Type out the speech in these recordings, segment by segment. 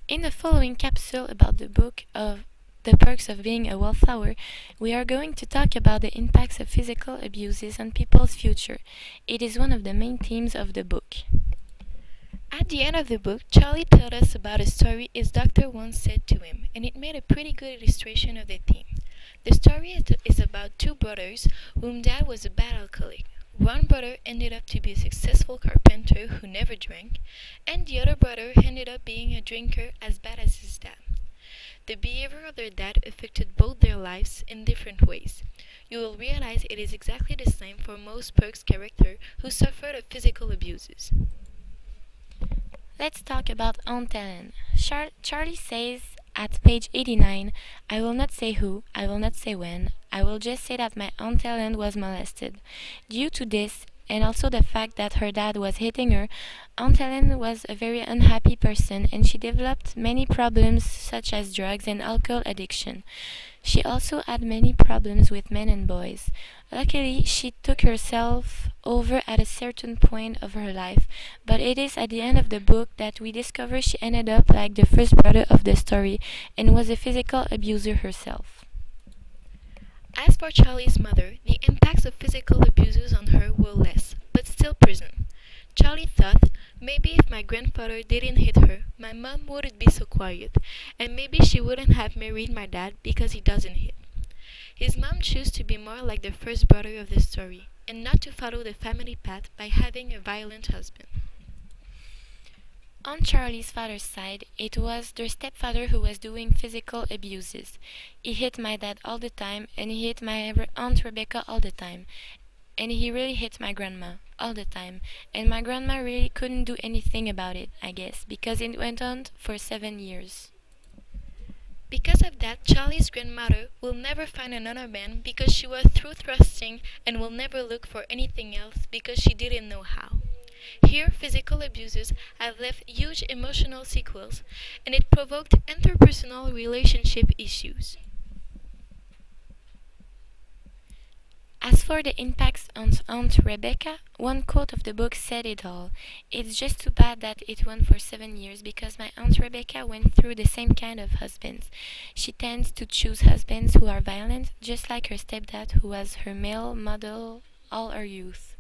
In the following capsule about the book of The Perks of Being a Wallflower, we are going to talk about the impacts of physical abuses on people's future. It is one of the main themes of the book. At the end of the book, Charlie tells us about a story his doctor once said to him, and it made a pretty good illustration of the theme. The story is about two brothers whom dad was a bad alcoholic. One brother ended up to be a successful carpenter who never drank, and the other brother ended up being a drinker as bad as his dad. The behavior of their dad affected both their lives in different ways. You will realize it is exactly the same for most Perks characters who suffered of physical abuses. Let's talk about Aunt Ellen. Charlie says at page 89, I will not say who, I will not say when, I will just say that my Aunt Ellen was molested. Due to this, and also the fact that her dad was hitting her, Aunt Ellen was a very unhappy person and she developed many problems such as drugs and alcohol addiction. She also had many problems with men and boys. Luckily, she took herself over at a certain point of her life, but it is at the end of the book that we discover she ended up like the first brother of the story and was a physical abuser herself. As for Charlie's mother, the impacts of physical abuses on her were less, but still present. Charlie thought, maybe if my grandfather didn't hit her, my mom wouldn't be so quiet, and maybe she wouldn't have married my dad because he doesn't hit. His mom chose to be more like the first brother of the story, and not to follow the family path by having a violent husband. On Charlie's father's side, it was their stepfather who was doing physical abuses. He hit my dad all the time, and he hit my Aunt Rebecca all the time. And he really hit my grandma all the time. And my grandma really couldn't do anything about it, I guess, because it went on for 7 years. Because of that, Charlie's grandmother will never find another man because she was through thrusting and will never look for anything else because she didn't know how. Here, physical abuses have left huge emotional sequels, and it provoked interpersonal relationship issues. As for the impacts on Aunt Rebecca, one quote of the book said it all. It's just too bad that it went for 7 years because my Aunt Rebecca went through the same kind of husbands. She tends to choose husbands who are violent, just like her stepdad who was her male model all her youth.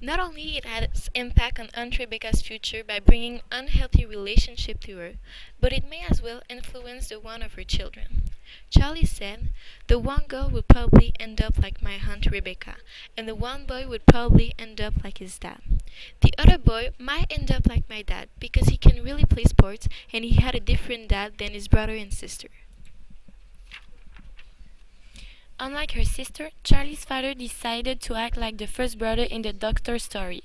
Not only it has impact on Aunt Rebecca's future by bringing unhealthy relationship to her, but it may as well influence the one of her children. Charlie said, the one girl would probably end up like my Aunt Rebecca, and the one boy would probably end up like his dad. The other boy might end up like my dad because he can really play sports and he had a different dad than his brother and sister. Unlike her sister, Charlie's father decided to act like the first brother in the doctor story.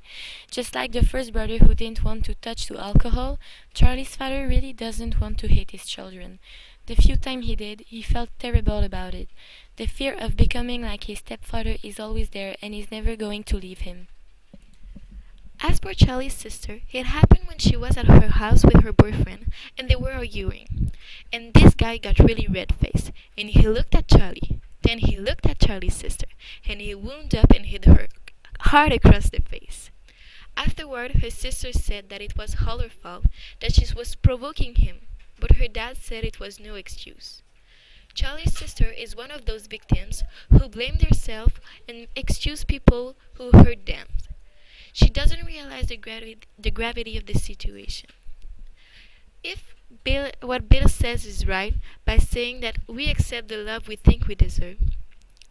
Just like the first brother who didn't want to touch to alcohol, Charlie's father really doesn't want to hit his children. The few times he did, he felt terrible about it. The fear of becoming like his stepfather is always there and is never going to leave him. As for Charlie's sister, it happened when she was at her house with her boyfriend and they were arguing. And this guy got really red-faced and he looked at Charlie. Then he looked at Charlie's sister, and he wound up and hit her hard across the face. Afterward, her sister said that it was all her fault, that she was provoking him, but her dad said it was no excuse. Charlie's sister is one of those victims who blame themselves and excuse people who hurt them. She doesn't realize the gravity of the situation. If what Bill says is right by saying that we accept the love we think we deserve,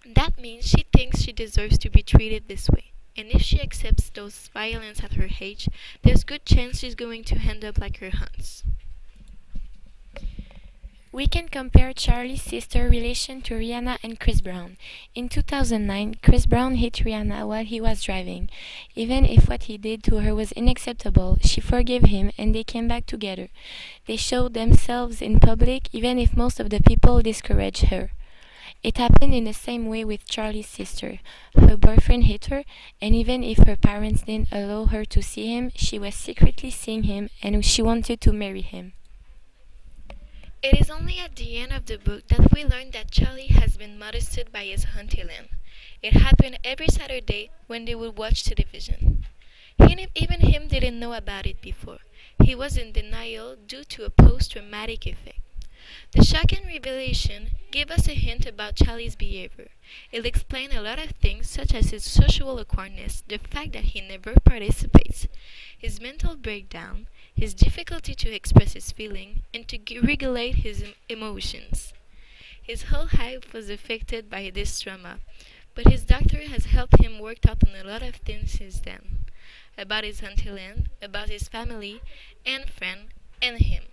that means she thinks she deserves to be treated this way. And if she accepts those violence at her age, there's good chance she's going to end up like her aunts. We can compare Charlie's sister relation to Rihanna and Chris Brown. In 2009, Chris Brown hit Rihanna while he was driving. Even if what he did to her was unacceptable, she forgave him and they came back together. They showed themselves in public even if most of the people discouraged her. It happened in the same way with Charlie's sister. Her boyfriend hit her, and even if her parents didn't allow her to see him, she was secretly seeing him and she wanted to marry him. It is only at the end of the book that we learn that Charlie has been molested by his Aunt Ellen. It happened every Saturday when they would watch television. Even him didn't know about it before. He was in denial due to a post-traumatic effect. The shocking revelation gave us a hint about Charlie's behavior. It explained a lot of things, such as his social awkwardness, the fact that he never participates, his mental breakdown, his difficulty to express his feeling, and to regulate his emotions. His whole life was affected by this trauma, but his doctor has helped him work out on a lot of things since then. About his hinterland, about his family and friend, and him.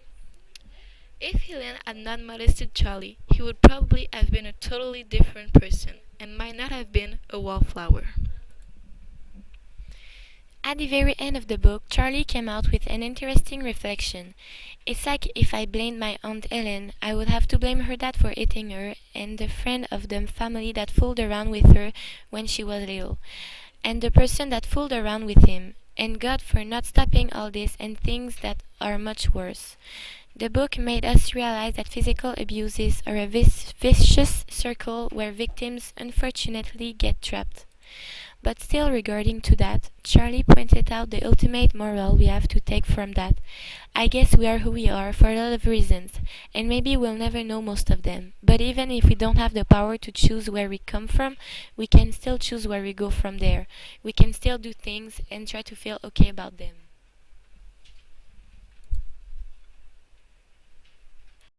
If Helen had not molested Charlie, he would probably have been a totally different person and might not have been a wallflower. At the very end of the book, Charlie came out with an interesting reflection. It's like if I blamed my Aunt Ellen, I would have to blame her dad for eating her, and the friend of the family that fooled around with her when she was little, and the person that fooled around with him, and God for not stopping all this and things that are much worse. The book made us realize that physical abuses are a vicious circle where victims unfortunately get trapped. But still regarding to that, Charlie pointed out the ultimate moral we have to take from that. I guess we are who we are for a lot of reasons, and maybe we'll never know most of them. But even if we don't have the power to choose where we come from, we can still choose where we go from there. We can still do things and try to feel okay about them.